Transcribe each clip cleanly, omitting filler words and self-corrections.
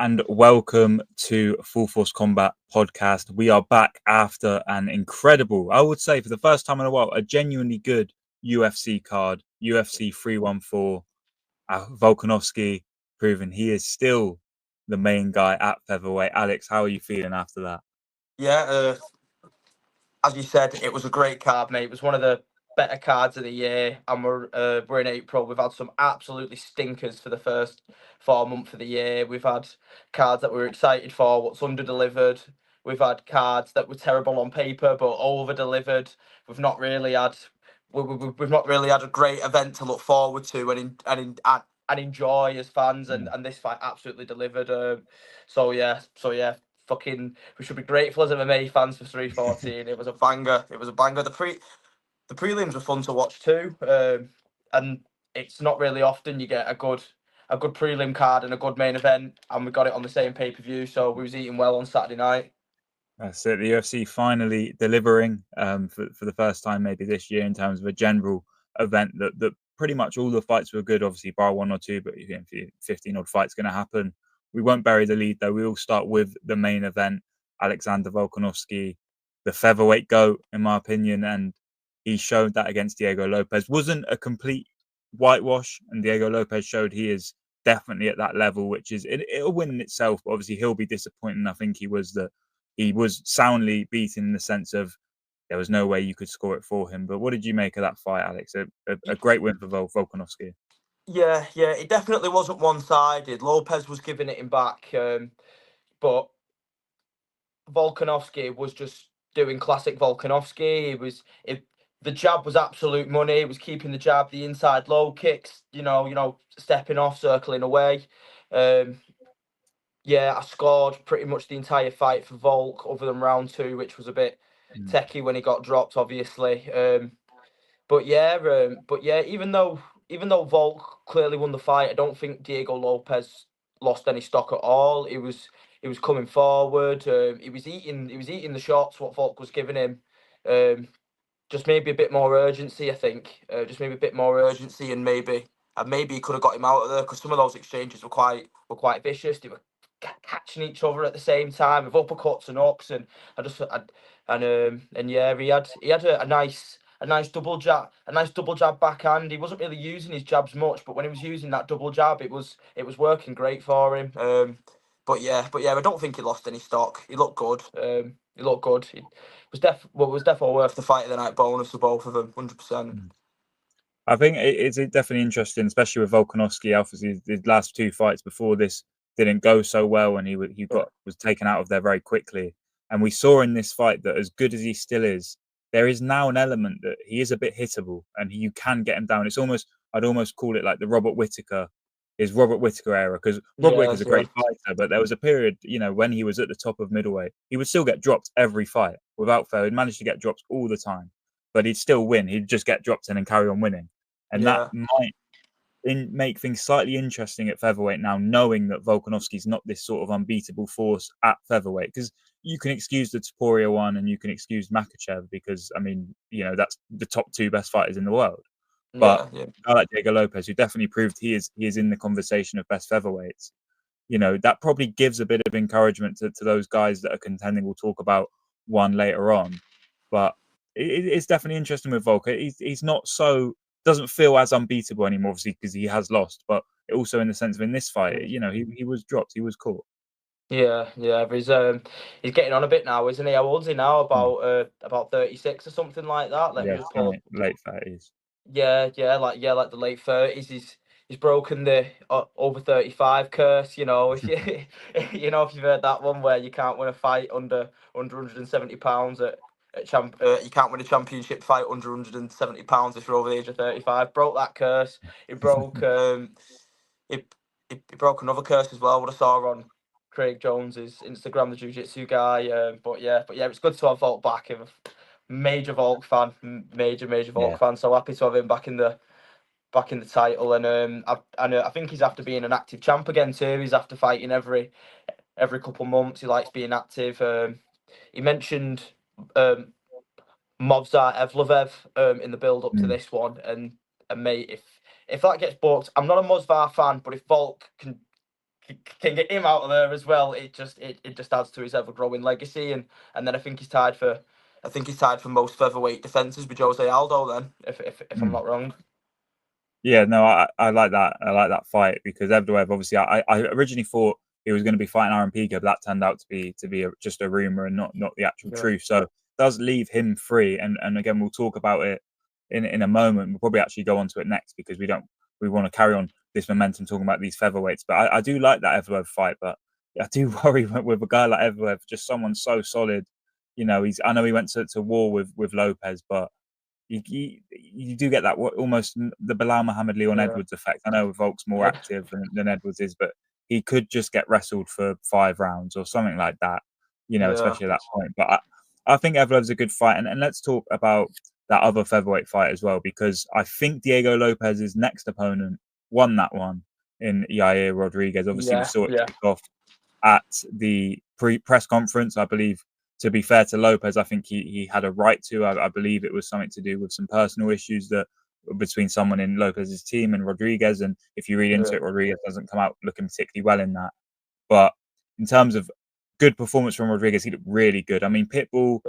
and welcome to Full Force Combat Podcast. We are back after an incredible, I would say for the first time in a while, a genuinely good UFC card, UFC 314. Volkanovski proving he is still the main guy at featherweight. Alex, how are you feeling after that? Yeah, as you said, it was a great card, mate. It was one of the better cards of the year, and we're in April. We've had some absolutely stinkers for the first 4 months of the year. We've had cards that we were excited for, what's under-delivered. We've had cards that were terrible on paper but over-delivered. We've not really had a great event to look forward to and enjoy as fans, and this fight absolutely delivered. So yeah. We should be grateful as MMA fans for 314. It was a banger. The prelims were fun to watch too, and it's not really often you get a good prelim card and a good main event, and we got it on the same pay-per-view, so we was eating well on Saturday night. That's it. The UFC finally delivering for the first time maybe this year in terms of a general event that pretty much all the fights were good, obviously bar one or two, but 15 odd fights going to happen. We won't bury the lead though. We'll start with the main event. Alexander Volkanovski, the featherweight GOAT in my opinion, and he showed that against Diego Lopez. Wasn't a complete whitewash, and Diego Lopez showed he is definitely at that level, which is it'll win in itself, but obviously he'll be disappointed. I think he was soundly beaten in the sense of there was no way you could score it for him. But what did you make of that fight, Alex? A great win for Volkanovski. Yeah, it definitely wasn't one-sided. Lopez was giving it him back, but Volkanovski was just doing classic Volkanovski. The jab was absolute money. It was keeping the jab, the inside low kicks, stepping off, circling away. I scored pretty much the entire fight for Volk, other than round 2, which was a bit techie when he got dropped, obviously. Even though Volk clearly won the fight, I don't think Diego Lopez lost any stock at all. He was coming forward. He was eating the shots what Volk was giving him. Just maybe a bit more urgency, I think. Just maybe a bit more urgency, and maybe he could have got him out of there, because some of those exchanges were quite vicious. They were catching each other at the same time with uppercuts and hooks, and he had a nice double jab backhand. He wasn't really using his jabs much, but when he was using that double jab, it was working great for him. I don't think he lost any stock. He looked good. It was definitely worth the fight of the night bonus for both of them, 100%. I think it's definitely interesting, especially with Volkanovski. Obviously, his last 2 fights before this didn't go so well, and he was taken out of there very quickly. And we saw in this fight that as good as he still is, there is now an element that he is a bit hittable, and you can get him down. I'd almost call it like the Robert Whittaker era, because Robert Whittaker's a great fighter, but there was a period, when he was at the top of middleweight, he would still get dropped every fight without fail. He'd manage to get drops all the time, but he'd still win. He'd just get dropped in and carry on winning. And that might make things slightly interesting at featherweight now, knowing that Volkanovski's not this sort of unbeatable force at featherweight. Because you can excuse the Topuria one and you can excuse Makhachev because, that's the top 2 best fighters in the world. But I like Diego Lopez, who definitely proved he is in the conversation of best featherweights. That probably gives a bit of encouragement to those guys that are contending. We'll talk about one later on. But it's definitely interesting with Volk. He's not doesn't feel as unbeatable anymore, obviously, because he has lost, but also in the sense of in this fight, he was dropped, he was caught. Yeah, but he's getting on a bit now, isn't he? How old is he now? About 36 or something like that. Late 30s. Yeah, like the late 30s. He's broken the over 35 curse. If if you've heard that one where you can't win a fight under 170 pounds you can't win a championship fight under 170 pounds if you're over the age of 35. Broke that curse. It broke it broke another curse as well. What I saw on Craig Jones's Instagram, the jiu-jitsu guy. But it's good to have Volk back. I'm a major Volk fan, major Volk fan. So happy to have him back in the title. And I think he's after being an active champ again too. He's after fighting every couple months. He likes being active. He mentioned Movsar Evloev in the build up to this one, and mate, if that gets booked, I'm not a Movsar fan, but if Volk can can get him out of there as well, it just adds to his ever growing legacy. And then I think he's tied for most featherweight defenses with Jose Aldo. Then, if I'm not wrong. Yeah, no, I like that. I like that fight because Evdoev, obviously, I originally thought he was going to be fighting Aaron Pico, but that turned out to be just a rumor and not the actual truth. So it does leave him free. And again, we'll talk about it in a moment. We'll probably actually go on to it next because we want to carry on this momentum talking about these featherweights. But I do like that Evdoev fight, but I do worry with a guy like Evdoev, just someone so solid. You know, I know he went to war with Lopez, but you do get that almost the Bilal Muhammad Leon Edwards effect. I know Volk's more active than Edwards is, but he could just get wrestled for 5 rounds or something like that, you know, especially at that point. But I think Evloev's a good fight. And let's talk about that other featherweight fight as well, because I think Diego Lopez's next opponent won that one in Yair Rodriguez. Obviously, we saw it kick off at the press conference, I believe. To be fair to Lopez, I think he had a right to. I believe it was something to do with some personal issues that between someone in Lopez's team and Rodriguez. And if you read into it, Rodriguez doesn't come out looking particularly well in that. But in terms of good performance from Rodriguez, he looked really good. I mean, Pitbull,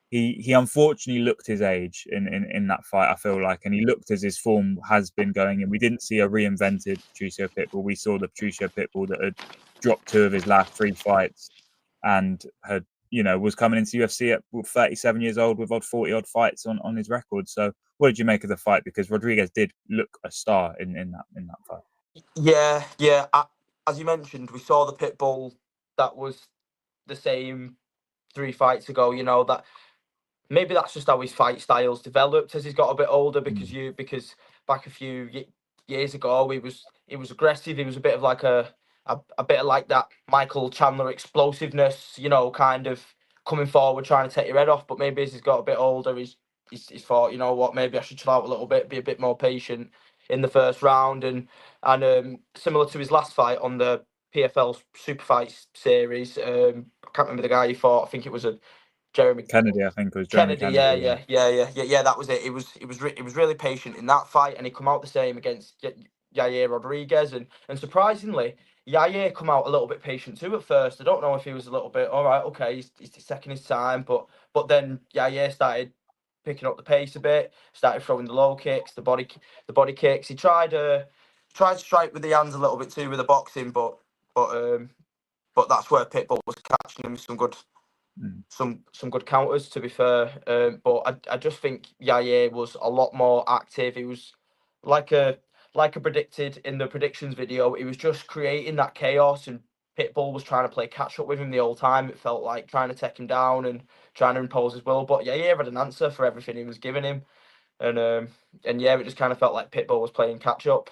he unfortunately looked his age in that fight, I feel like, and he looked as his form has been going. And we didn't see a reinvented Patricio Pitbull. We saw the Patricio Pitbull that had dropped 2 of his last 3 fights and had, you know, was coming into UFC at 37 years old with 40-odd fights on his record. So what did you make of the fight? Because Rodriguez did look a star in that fight. Yeah. As you mentioned, we saw the Pitbull that was the same 3 fights ago. You know, that maybe that's just how his fight styles developed as he's got a bit older. Because back a few years ago, he was aggressive. He was a bit of like a bit of like that Michael Chandler explosiveness, you know, kind of coming forward, trying to take your head off. But maybe as he's got a bit older, he's thought, you know what, maybe I should chill out a little bit, be a bit more patient in the first round. And similar to his last fight on the PFL Super Fights series, I can't remember the guy he fought. I think it was Jeremy Kennedy, I think it was Jeremy Kennedy. Yeah. That was it. It was really patient in that fight, and he come out the same against Yair Rodriguez, and surprisingly, Yair come out a little bit patient too at first. I don't know if he was a little bit all right. Okay, he's taking his time, but then Yair started picking up the pace a bit, started throwing the low kicks, the body kicks. He tried to strike with the hands a little bit too with the boxing, but that's where Pitbull was catching him with some good. Some good counters, to be fair, but I just think Yair was a lot more active. He was like a predicted in the predictions video. He was just creating that chaos, and Pitbull was trying to play catch up with him the whole time. It felt like trying to take him down and trying to impose his will. But Yair had an answer for everything he was giving him, and it just kind of felt like Pitbull was playing catch up.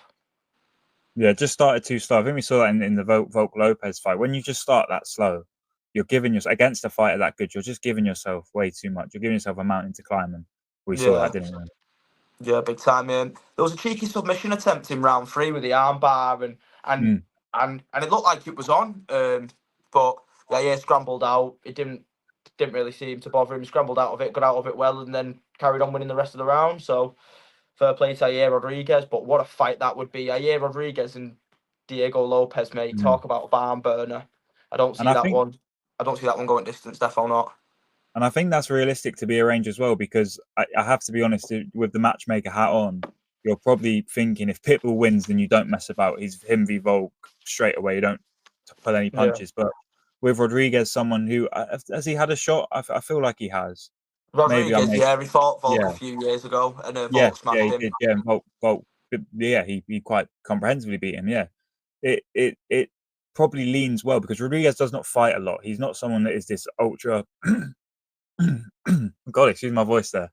Yeah, just started too slow. I think we saw that in the Volk Lopez fight. When you just start that slow, you're giving yourself against a fighter that good. You're just giving yourself way too much. You're giving yourself a mountain to climb, and we saw that, didn't we? Yeah, big time. There was a cheeky submission attempt in round 3 with the armbar, and it looked like it was on. But yeah, scrambled out. It didn't really seem to bother him. He scrambled out of it, got out of it well, and then carried on winning the rest of the round. So fair play to Yair Rodriguez. But what a fight that would be! Yair Rodriguez and Diego Lopez, mate. Talk about a barn burner. I don't see that one going distance, defo not. And I think that's realistic to be arranged as well, because I have to be honest, with the matchmaker hat on, you're probably thinking if Pitbull wins, then you don't mess about. He's him v Volk straight away. You don't pull any punches. But with Rodriguez, someone who has he had a shot? I feel like he has. Rodriguez, he fought Volk a few years ago, and Volk smashed him. Did, and Volk, he quite comprehensively beat him. Yeah, it probably leans well because Rodriguez does not fight a lot. He's not someone that is this ultra. God, excuse my voice there.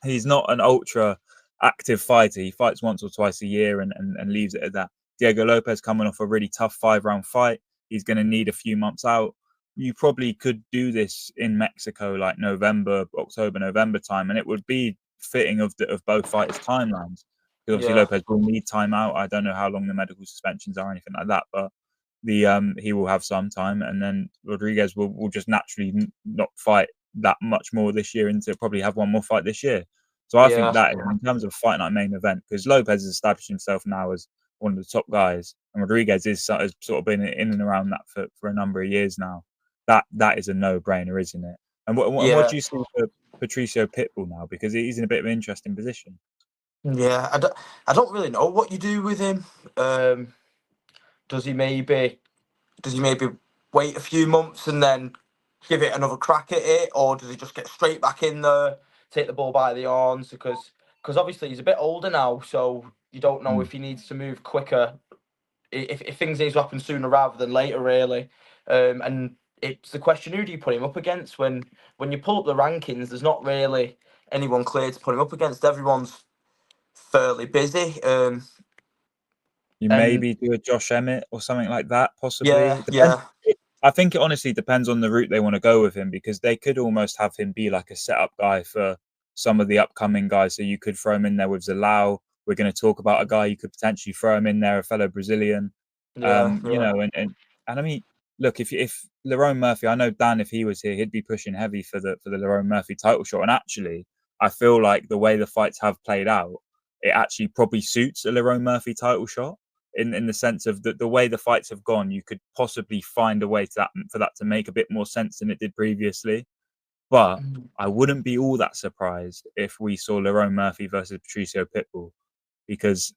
He's not an ultra active fighter. He fights once or twice a year and leaves it at that. Diego Lopez coming off a really tough 5-round fight. He's going to need a few months out. You probably could do this in Mexico, like October, November time, and it would be fitting of both fighters' timelines. Because obviously Lopez will need time out. I don't know how long the medical suspensions are or anything like that, but he will have some time, and then Rodriguez will just naturally not fight that much more this year, and to probably have one more fight this year. So I think that in terms of fight night main event, because Lopez has established himself now as one of the top guys, and Rodriguez has sort of been in and around that for a number of years now. That is a no-brainer, isn't it? And what do you see for Patricio Pitbull now? Because he's in a bit of an interesting position. Yeah, I don't really know what you do with him. Does he maybe wait a few months and then give it another crack at it, or does he just get straight back in there, take the ball by the horns? Because obviously he's a bit older now, so you don't know if he needs to move quicker, if things need to happen sooner rather than later, really. And it's the question: who do you put him up against? When you pull up the rankings, there's not really anyone clear to put him up against. Everyone's fairly busy. You maybe do a Josh Emmett or something like that, possibly. Yeah. I think it honestly depends on the route they want to go with him, because they could almost have him be like a setup guy for some of the upcoming guys. So you could throw him in there with Zalal. We're going to talk about a guy you could potentially throw him in there, a fellow Brazilian. You know, and I mean, look, if Lerone Murphy, I know Dan, if he was here, he'd be pushing heavy for the Lerone Murphy title shot. And actually, I feel like the way the fights have played out, it actually probably suits a Lerone Murphy title shot. In the sense of the way the fights have gone, you could possibly find a way for that to make a bit more sense than it did previously. But I wouldn't be all that surprised if we saw Lerone Murphy versus Patricio Pitbull, because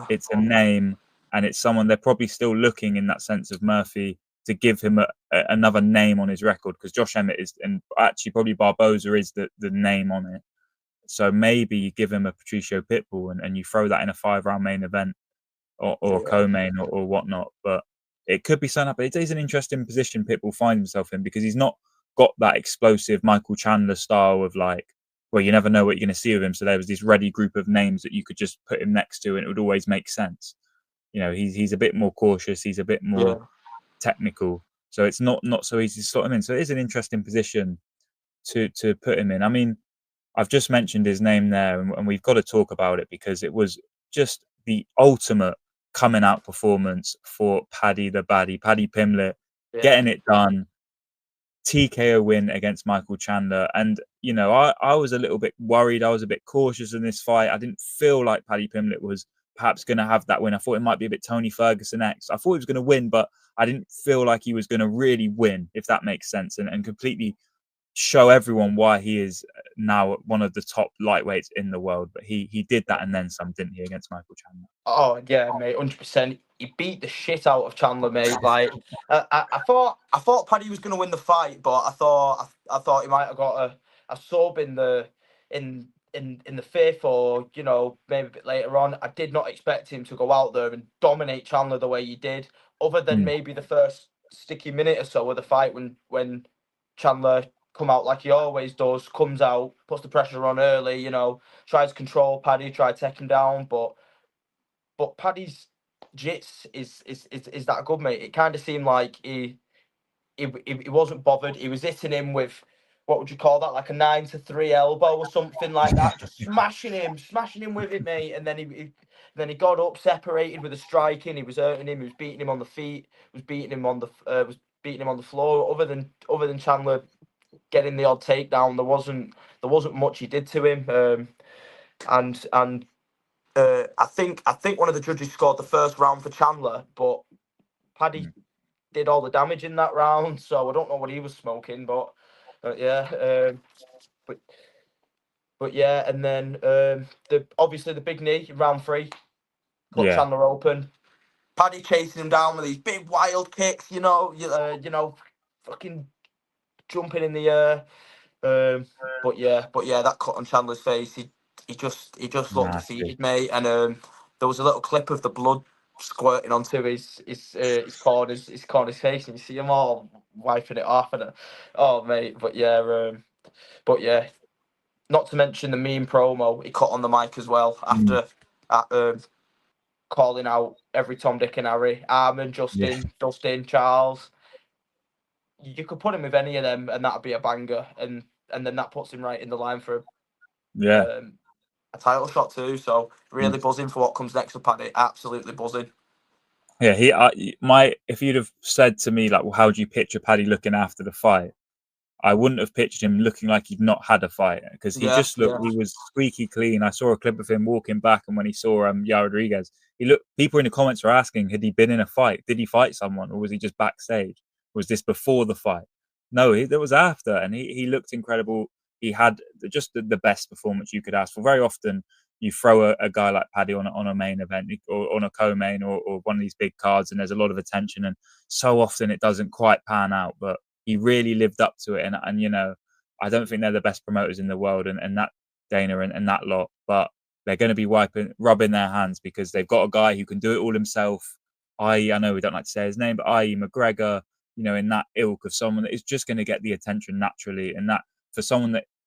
it's a name and it's someone they're probably still looking in that sense of Murphy to give him another name on his record, because Josh Emmett is, and actually probably Barboza is the name on it. So maybe you give him a Patricio Pitbull and you throw that in a 5-round main event. Or co-main or whatnot, but it could be something up. But it is an interesting position Pitbull finds himself in, because he's not got that explosive Michael Chandler style of like, well, you never know what you're going to see with him. So there was this ready group of names that you could just put him next to, and it would always make sense. You know, he's a bit more cautious. He's a bit more technical. So it's not so easy to slot him in. So it is an interesting position to put him in. I mean, I've just mentioned his name there, and we've got to talk about it because it was just the ultimate coming out performance for Paddy Pimblett, getting it done. TKO win against Michael Chandler. And, you know, I was a little bit worried. I was a bit cautious in this fight. I didn't feel like Paddy Pimblett was perhaps going to have that win. I thought it might be a bit Tony Ferguson-esque. I thought he was going to win, but I didn't feel like he was going to really win, if that makes sense, and completely show everyone why he is now one of the top lightweights in the world. But he did that and then some, didn't he, against Michael Chandler? Oh yeah, mate, 100%. He beat the shit out of Chandler, mate. Like I thought Paddy was going to win the fight, but I thought he might have got a sub in the fifth, or you know, maybe a bit later on. I did not expect him to go out there and dominate Chandler the way he did, other than maybe the first sticky minute or so of the fight when Chandler come out like he always does, comes out, puts the pressure on early, you know, tries to control Paddy, try to take him down, but Paddy's jits is that good, mate. It kind of seemed like he wasn't bothered. He was hitting him with, what would you call that, like a 9-3 elbow or something like that, just smashing him with it, mate. And then he got up, separated with a striking. He was hurting him. He was beating him on the feet. Was beating him on the floor. Other than Chandler getting the odd takedown, there wasn't much he did to him. And I think one of the judges scored the first round for Chandler, but Paddy did all the damage in that round, so I don't know what he was smoking, but yeah, but yeah, and then obviously the big knee in round 3 cut Chandler open. Paddy chasing him down with these big wild kicks, you know, fucking jumping in the air. But yeah, that cut on Chandler's face, he just looked defeated, mate. And there was a little clip of the blood squirting onto his corner's face, and you see him all wiping it off. And oh, mate, but yeah, not to mention the meme promo he cut on the mic as well after calling out every Tom, Dick, and Harry, Armin, Justin, Charles. You could put him with any of them, and that'd be a banger. And then that puts him right in the line for a title shot too. So really buzzing for what comes next for Paddy. Absolutely buzzing. Yeah, if you'd have said to me like, well, how do you picture Paddy looking after the fight? I wouldn't have pictured him looking like he'd not had a fight, because he just looked. He was squeaky clean. I saw a clip of him walking back, and when he saw Yair Rodriguez, He looked. People in the comments were asking, had he been in a fight? Did he fight someone, or was he just backstage? Was this before the fight? No, it was after, and he looked incredible. He had just the best performance you could ask for. Very often, you throw a guy like Paddy on a main event or on a co-main or one of these big cards, and there's a lot of attention, and so often it doesn't quite pan out. But he really lived up to it, and you know, I don't think they're the best promoters in the world, and that Dana and that lot, but they're going to be rubbing their hands because they've got a guy who can do it all himself. I know we don't like to say his name, but i.e. McGregor, you know, in that ilk of someone that is just going to get the attention naturally, and that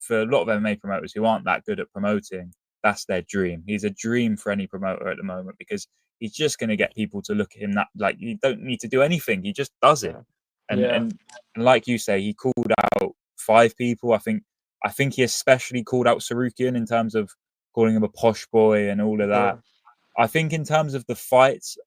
for a lot of MMA promoters who aren't that good at promoting, that's their dream. He's a dream for any promoter at the moment because he's just going to get people to look at him that like you don't need to do anything. He just does it. And like you say, he called out 5 people. I think he especially called out Sarukian in terms of calling him a posh boy and all of that. I think in terms of the fights,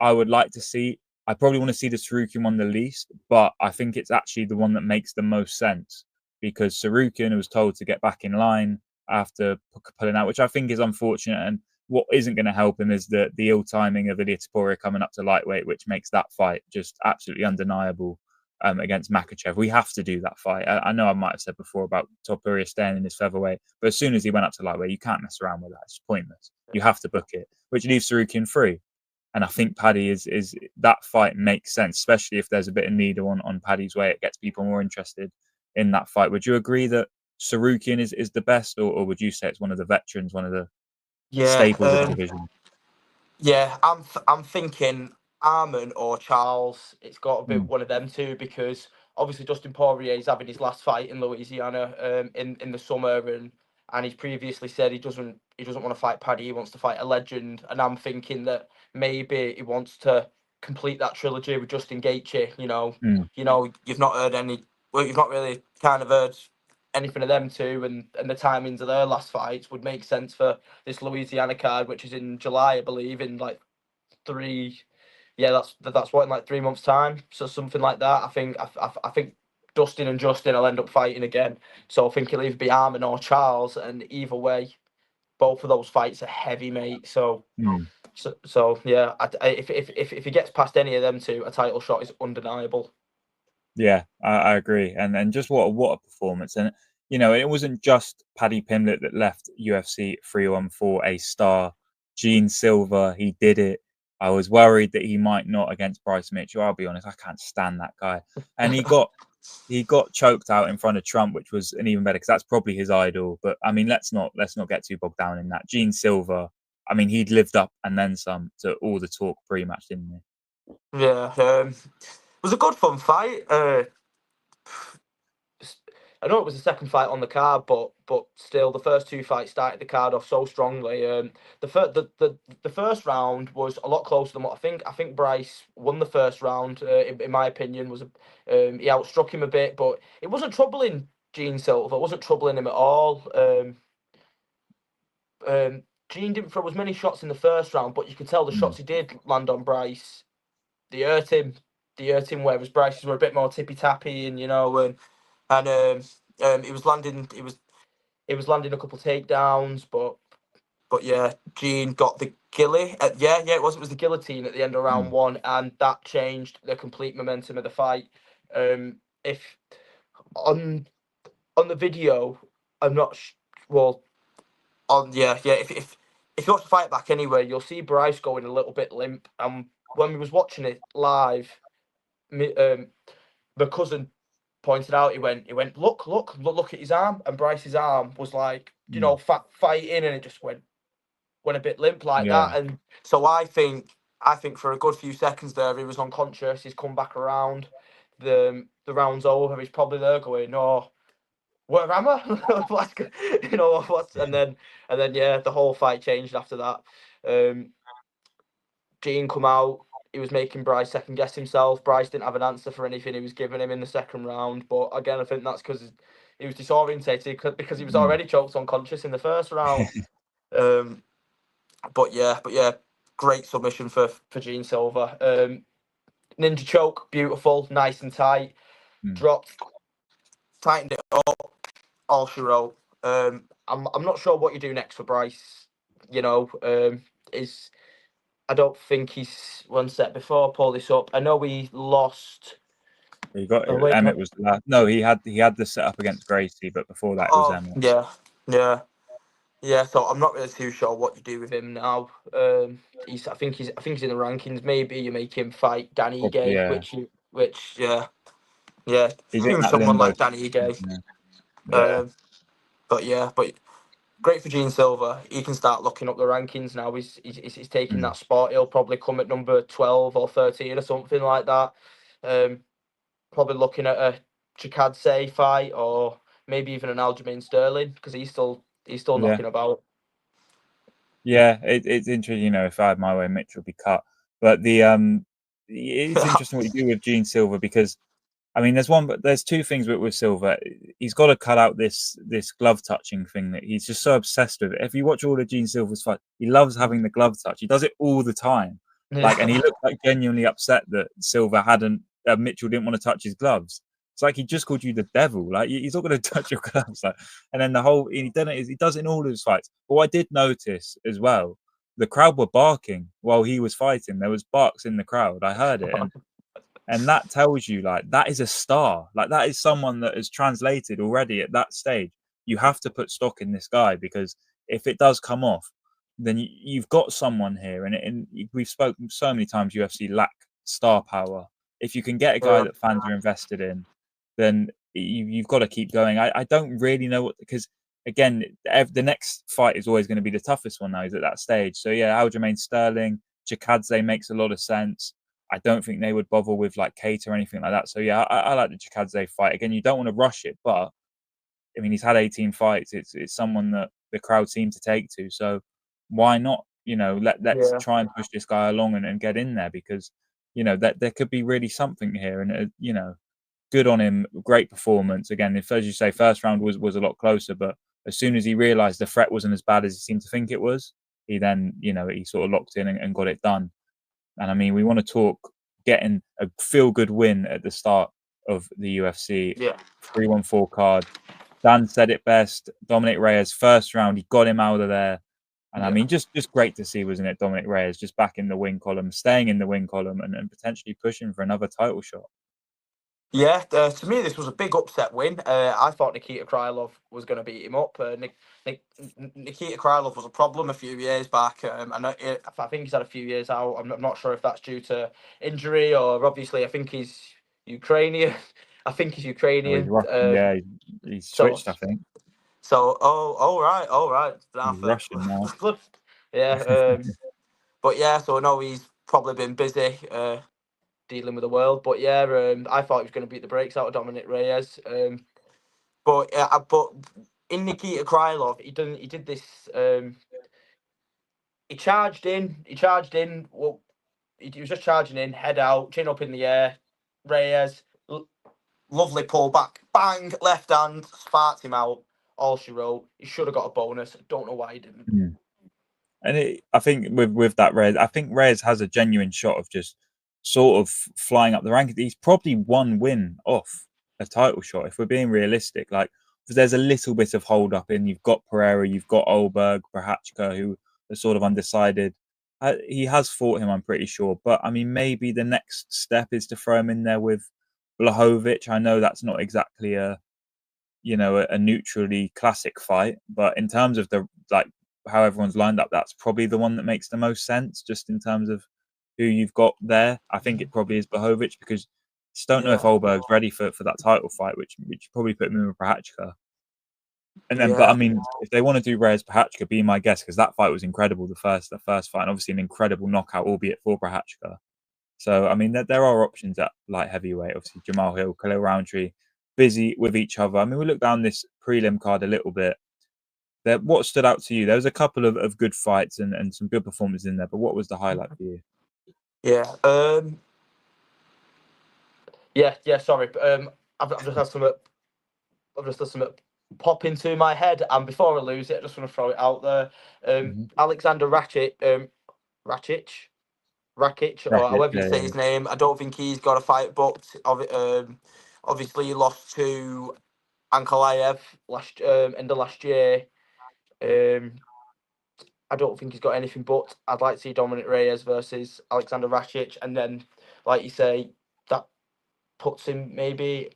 I would like to see. I probably want to see the Sarukian one the least, but I think it's actually the one that makes the most sense because Sarukian was told to get back in line after pulling out, which I think is unfortunate. And what isn't going to help him is the ill timing of Ilia Topuria coming up to lightweight, which makes that fight just absolutely undeniable against Makhachev. We have to do that fight. I know I might have said before about Topuria staying in his featherweight, but as soon as he went up to lightweight, you can't mess around with that. It's pointless. You have to book it, which leaves Sarukian free. And I think Paddy is that fight makes sense, especially if there's a bit of need on Paddy's way. It gets people more interested in that fight. Would you agree that Sarukian is the best, or would you say it's one of the veterans, one of the staples of the division? Yeah, I'm thinking Arman or Charles. It's got to be one of them two because obviously Dustin Poirier is having his last fight in Louisiana in the summer, and he's previously said he doesn't want to fight Paddy. He wants to fight a legend, and I'm thinking that maybe he wants to complete that trilogy with Justin Gaethje. You've not heard any. Well, you've not really kind of heard anything of them two, and the timings of their last fights would make sense for this Louisiana card, which is in July, I believe, in like 3. Yeah, that's what, in like 3 months' time, so something like that. I think Dustin and Justin will end up fighting again. So I think it'll either be Arman or Charles, and either way, both of those fights are heavy, mate. So yeah, if he gets past any of them two, a title shot is undeniable. Yeah, I agree, and just what a performance. And you know, it wasn't just Paddy Pimblett that left UFC 314 a star. Gene Silver, he did it. I was worried that he might not against Bryce Mitchell. I'll be honest, I can't stand that guy. And he got choked out in front of Trump, which was an even better because that's probably his idol. But I mean, let's not get too bogged down in that. Gene Silver, I mean, he'd lived up and then some to all the talk pre-match, didn't he? Yeah, it was a good fun fight. I know it was the second fight on the card, but still, the first 2 fights started the card off so strongly. The first round was a lot closer than what I think. I think Bryce won the first round. In my opinion, he outstruck him a bit, but it wasn't troubling Gene Silver. It wasn't troubling him at all. Gene didn't throw as many shots in the first round, but you could tell the shots he did land on Bryce, they hurt him. Whereas Bryce's were a bit more tippy tappy, and he was landing a couple takedowns, but yeah, Gene got the gilly. It was the guillotine at the end of round 1, and that changed the complete momentum of the fight. If on the video, I'm not well on if you watch the fight back anyway, you'll see Bryce going a little bit limp. When we was watching it live, my cousin pointed out, he went, look at his arm, and Bryce's arm was like, fighting, and it just went a bit limp like that. And so I think for a good few seconds there, he was unconscious. He's come back around. The round's over. He's probably there going, "No, where am I?" And then the whole fight changed after that. Gene come out. He was making Bryce second guess himself. Bryce didn't have an answer for anything he was giving him in the second round. But again, I think that's because he was disorientated because he was already choked unconscious in the first round. But yeah, great submission for Gene Silver. Ninja choke, beautiful, nice and tight. Dropped, tightened it up, all she wrote. I'm not sure what you do next for Bryce. Is I don't think he's one set before. Pull this up. I know he lost. He got Oh, wait, Emmett was the last. No, he had the setup against Gracie, but before that it was oh Emmett. yeah. So I'm not really too sure what you do with him now. I think he's in the rankings. Maybe you make him fight Danny Probably, Gay, yeah. which yeah. He's in Screw that someone limbo. like Danny Gay. Yeah. But great for Gene Silver. He can start looking up the rankings now. He's taking that spot. He'll probably come at number 12 or 13 or something like that. Probably looking at a Chikadze fight or maybe even an Aljamain Sterling because he's still knocking about. Yeah, it's interesting. You know, if I had my way, Mitch would be cut. But it's interesting what you do with Gene Silver because, I mean, there's two things with Silver. He's got to cut out this glove touching thing that he's just so obsessed with. If you watch all of Gene Silver's fights, he loves having the glove touch. He does it all the time. Like, and he looked like genuinely upset that Silver Mitchell didn't want to touch his gloves. It's like he just called you the devil. Like he's not going to touch your gloves. Like, and then he does it in all of his fights. But what I did notice as well, the crowd were barking while he was fighting. There was barks in the crowd. I heard it, and that tells you like that is a star. Like that is someone that has translated already at that stage. You have to put stock in this guy because if it does come off, then you've got someone here. And we've spoken so many times. UFC lack star power. If you can get a guy that fans are invested in, then you've got to keep going. I don't really know because again, the next fight is always going to be the toughest one now. He's at that stage. So yeah, Aljamain Sterling, Chikadze makes a lot of sense. I don't think they would bother with like Kate or anything like that. So yeah, I like the Chikadze fight. Again, you don't want to rush it, but I mean, he's had 18 fights. It's someone that the crowd seem to take to. So why not? You know, let's try and push this guy along and get in there because you know that there could be really something here. And you know, good on him. Great performance. Again, if as you say, first round was a lot closer, but as soon as he realised the threat wasn't as bad as he seemed to think it was, he then he sort of locked in and got it done. And I mean, we want to talk getting a feel-good win at the start of the UFC. Yeah. 314 card. Dan said it best. Dominic Reyes, first round, he got him out of there. And I mean, just great to see, wasn't it? Dominic Reyes just back in the win column, staying in the win column and potentially pushing for another title shot. Yeah, to me, this was a big upset win. I thought Nikita Krylov was going to beat him up. Nikita Krylov was a problem a few years back. I think he's had a few years out. I'm not sure if that's due to injury or obviously I think he's Ukrainian. I think he's Ukrainian. Yeah, he's switched, I think. So, all right. He's Russian now. Yeah, but yeah, so no, he's probably been busy dealing with the world. But yeah, I thought he was going to beat the brakes out of Dominic Reyes. But in Nikita Krylov, he did this. He charged in. Well, he was just charging in, head out, chin up in the air. Reyes, lovely pull back, bang, left hand, sparked him out. All she wrote. He should have got a bonus. I don't know why he didn't. And I think with that Reyes, I think Reyes has a genuine shot of just sort of flying up the rankings. He's probably one win off a title shot if we're being realistic. Like there's a little bit of hold up in. You've got Pereira, you've got Olberg, Prochazka, who are sort of undecided. He has fought him, I'm pretty sure. But I mean, maybe the next step is to throw him in there with Blachowicz. I know that's not exactly a neutrally classic fight, but in terms of the how everyone's lined up, that's probably the one that makes the most sense, just in terms of who you've got there. I think it probably is Blachowicz because just don't know if Olberg's ready for that title fight, which probably put him in with Prochazka. And then, but I mean, if they want to do Reyes Prochazka, be my guest because that fight was incredible. The first fight, and obviously an incredible knockout, albeit for Prochazka. So I mean, there are options at light heavyweight. Obviously, Jamal Hill, Khalil Roundtree, busy with each other. I mean, we look down this prelim card a little bit. What stood out to you? There was a couple of good fights and some good performances in there, but what was the highlight for you? Yeah. Sorry. I've just had something. Pop into my head, and before I lose it, I just want to throw it out there. Alexander Rakic, or however you say his name. I don't think he's got a fight booked. Obviously, he lost to Ankalaev end of last year. I don't think he's got anything but. I'd like to see Dominic Reyes versus Alexander Rakic, and then, like you say, that puts him maybe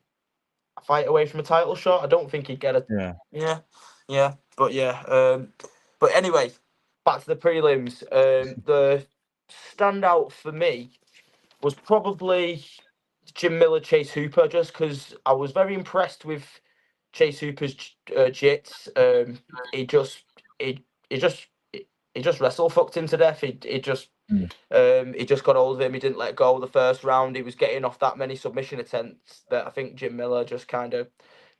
a fight away from a title shot. I don't think he'd get a yeah, but yeah. But anyway, back to the prelims. The standout for me was probably Jim Miller, Chase Hooper, just because I was very impressed with Chase Hooper's jits. He just he just he just wrestle fucked him to death. He just got hold of him. He didn't let go the first round. He was getting off that many submission attempts that I think Jim Miller just kind of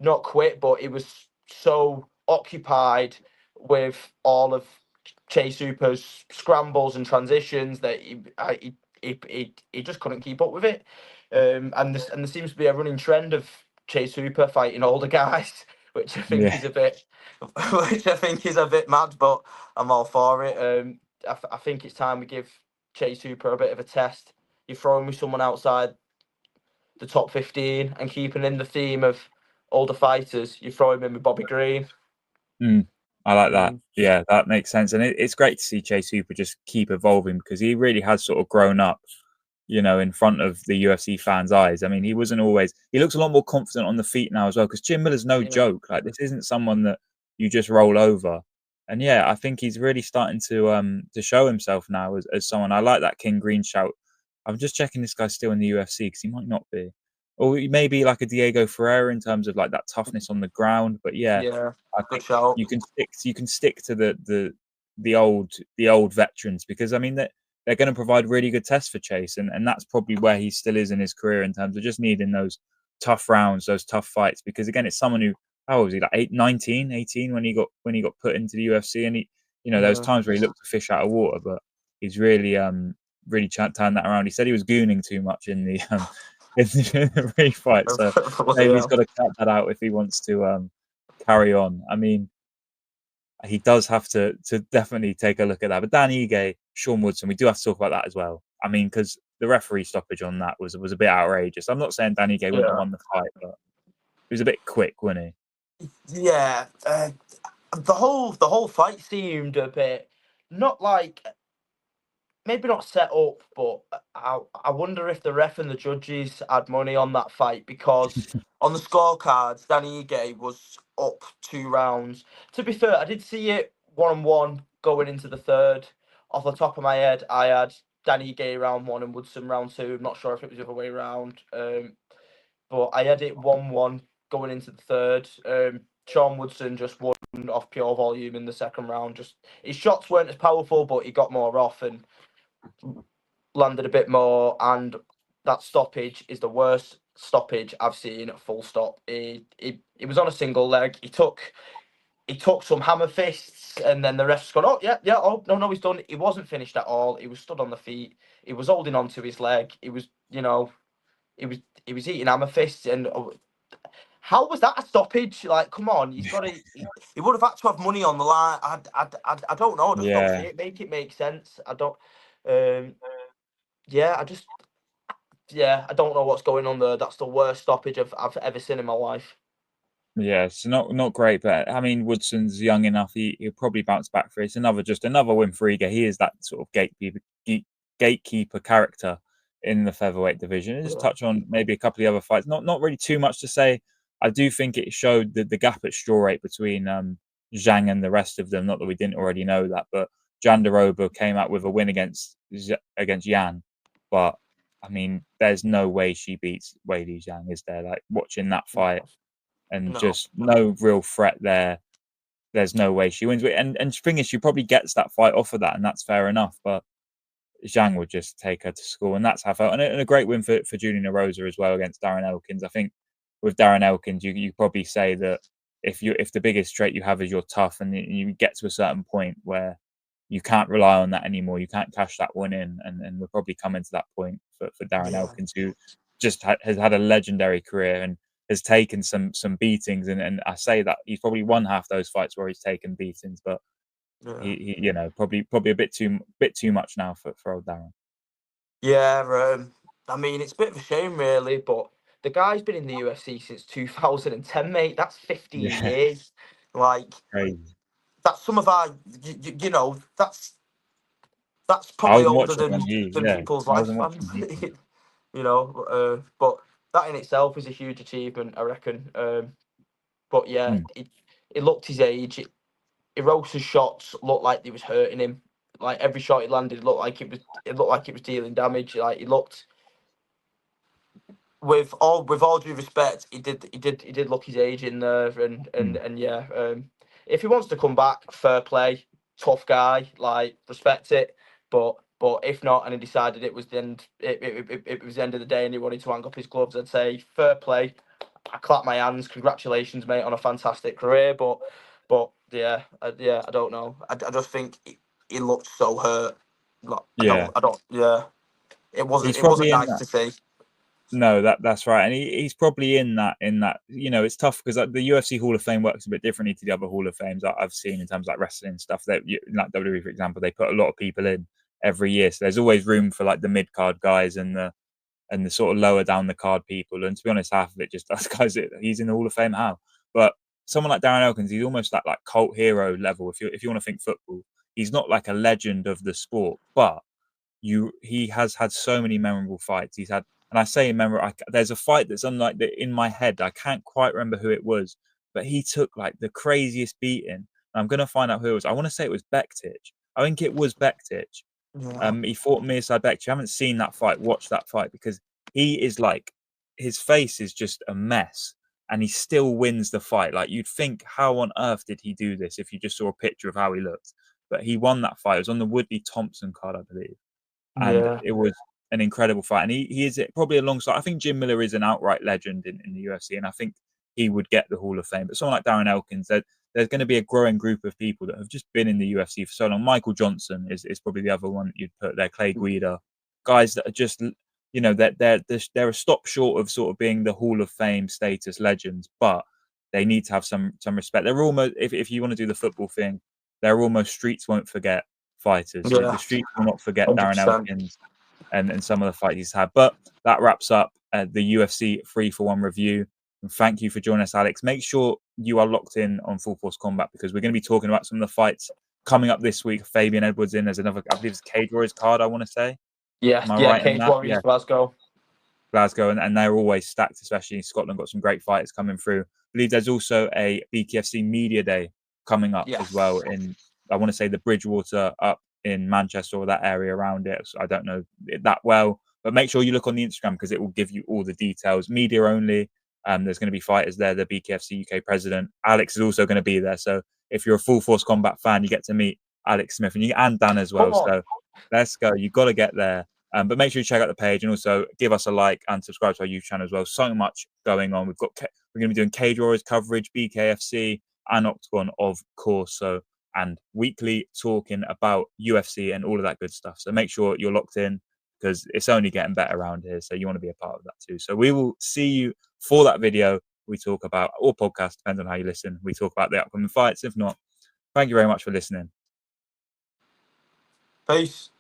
not quit, but he was so occupied with all of Chase Hooper's scrambles and transitions that he just couldn't keep up with it. And there seems to be a running trend of Chase Hooper fighting older guys, which I think is a bit, which I think is a bit mad, but I'm all for it. I think it's time we give Chase Hooper a bit of a test. You're throwing me someone outside the top 15 and keeping in the theme of older fighters. You throw him in with Bobby Green. I like that. Yeah, that makes sense. And it's great to see Chase Hooper just keep evolving because he really has sort of grown up, in front of the UFC fans' eyes. I mean, he wasn't always, he looks a lot more confident on the feet now as well because Jim Miller's no joke. Like, this isn't someone that you just roll over. And yeah, I think he's really starting to show himself now as someone. I like that King Green shout. I'm just checking this guy's still in the UFC because he might not be. Or maybe like a Diego Ferreira in terms of like that toughness on the ground. But yeah, I think shout. you can stick to the old veterans because I mean that they're going to provide really good tests for Chase, and that's probably where he still is in his career in terms of just needing those tough rounds, those tough fights. Because again, it's someone who, how old was he, like 19 when he got put into the UFC, and he, there was times where he looked a fish out of water, but he's really turned that around. He said he was gooning too much in the refight, so maybe he's got to cut that out if he wants to carry on. I mean, he does have to definitely take a look at that. But Dan Ige, Sean Woodson, we do have to talk about that as well. I mean, because the referee stoppage on that was a bit outrageous. I'm not saying Dan Ige wouldn't have won the fight, but it was a bit quick, wasn't he? Yeah, the whole fight seemed a bit not like, maybe not set up, but I wonder if the ref and the judges had money on that fight because on the scorecards, Danny Ige was up 2 rounds. To be fair, I did see it 1-1 going into the third. Off the top of my head, I had Danny Ige round 1 and Woodson round 2. I'm not sure if it was the other way around, but I had it 1-1 going into the third. Sean Woodson just won off pure volume in the second round. Just his shots weren't as powerful, but he got more off and landed a bit more, and that stoppage is the worst stoppage I've seen. Full stop. He was on a single leg. He took some hammer fists, and then the ref's gone, oh yeah, oh no, he's done. He wasn't finished at all. He was stood on the feet. He was holding on to his leg. He was he was eating hammer fists, and how was that a stoppage? Like, come on, he's got to. He would have had to have money on the line. I don't know. I just don't see it. Make it make sense. I don't. I don't know what's going on there. That's the worst stoppage I've ever seen in my life. Yeah, it's not great, but I mean, Woodson's young enough. He'll probably bounce back for it. It's another win for Ige. He is that sort of gatekeeper character in the featherweight division. Just touch on maybe a couple of the other fights. Not really too much to say. I do think it showed the gap at straw weight between Zhang and the rest of them. Not that we didn't already know that, but Jandiroba came out with a win against Yan. But I mean, there's no way she beats Weili Zhang, is there? Like, watching that fight, and just no real threat there. There's no way she wins. And the thing is, she probably gets that fight off of that, and that's fair enough. But Zhang would just take her to school, and that's how I felt. And a great win for Julian Rosa as well against Darren Elkins. I think with Darren Elkins, you probably say that if the biggest trait you have is you're tough, and you get to a certain point where you can't rely on that anymore, you can't cash that one in, and we're probably coming to that point for Darren Elkins, who just has had a legendary career and has taken some beatings, and I say that he's probably won half those fights where he's taken beatings, but he probably a bit too much now for old Darren. Yeah, I mean, it's a bit of a shame, really, but the guy's been in the UFC since 2010, mate. That's 15 years. Like, crazy. that's some of our, you know, that's I probably wasn't older watching when than people's I wasn't watching lifespans. when he fought. You know, but that in itself is a huge achievement, I reckon. But yeah, Mm. it looked his age. Erosa's shots looked like they was hurting him. Like every shot he landed looked like it was. It looked like it was dealing damage. Like he looked. With all due respect, he did look his age in there, and yeah. If he wants to come back, fair play, tough guy, like respect it. But if not, and he decided it was the end, it was the end of the day, and he wanted to hang up his gloves, I'd say fair play. I clap my hands, congratulations, mate, on a fantastic career. But yeah, I don't know. I just think he looked so hurt. Like, Yeah, I don't. Yeah, it he's wasn't probably in nice that. to see. No, that's right, and he's probably in that. You know, it's tough because like, the UFC Hall of Fame works a bit differently to the other Hall of Fames I've seen in terms of like wrestling stuff. That like WWE, for example, they put a lot of people in every year, so there's always room for like the mid card guys and the sort of lower down the card people. And to be honest, half of it just us guys. He's in the Hall of Fame. How? But someone like Darren Elkins, he's almost that like cult hero level. If you want to think football, he's not like a legend of the sport, but he has had so many memorable fights. He's had, and I say memorable. There's a fight that's unlike that in my head. I can't quite remember who it was, but he took like the craziest beating. I'm gonna find out who it was. I want to say it was Bektic. I think it was Bektic. Yeah. He fought Mirsad Bektic. I haven't seen that fight. Watch that fight because he is like, his face is just a mess, and he still wins the fight. Like you'd think, how on earth did he do this? If you just saw a picture of how he looked, but he won that fight. It was on the Woodley Thompson card, I believe, and Yeah. it was an incredible fight. And he is probably alongside. I think Jim Miller is an outright legend in the UFC, and I think he would get the Hall of Fame. But someone like Darren Elkins, there's going to be a growing group of people that have just been in the UFC for so long. Michael Johnson is probably the other one that you'd put there. Clay Guida, guys that are just, you know, they're a stop short of sort of being the Hall of Fame status legends, but they need to have some respect. They're almost, if you want to do the football thing, they're almost streets won't forget fighters. The Yeah. streets will not forget Darren 100%. Elkins and some of the fights he's had. But that wraps up the UFC 3-for-1 review. And thank you for joining us, Alex. Make sure you are locked in on Full Force Combat because we're going to be talking about some of the fights coming up this week. Fabian Edwards in. There's another, I believe it's Cage Warriors card, I want to say. Yeah. Am I Yeah. right in Cage that? Warriors, Yeah, Glasgow. Glasgow. And they're always stacked, especially in Scotland. Got some great fighters coming through. I believe there's also a BKFC Media Day coming up as well in, I want to say, the Bridgewater up in Manchester or that area around it. So I don't know it that well, but make sure you look on the Instagram because it will give you all the details. Media only. There's going to be fighters there. The BKFC UK president, Alex, is also going to be there. So if you're a Full Force Combat fan, you get to meet Alex Smith and Dan as well. So let's go. You've got to get there. But make sure you check out the page and also give us a like and subscribe to our YouTube channel as well. So much going on. We're going to be doing Cage Warriors coverage, BKFC, and Octagon, of course. So, and weekly talking about UFC and all of that good stuff. So make sure you're locked in because it's only getting better around here. So you want to be a part of that too. So we will see you for that video. We talk about, or podcast, depends on how you listen. We talk about the upcoming fights. If not, thank you very much for listening. Peace.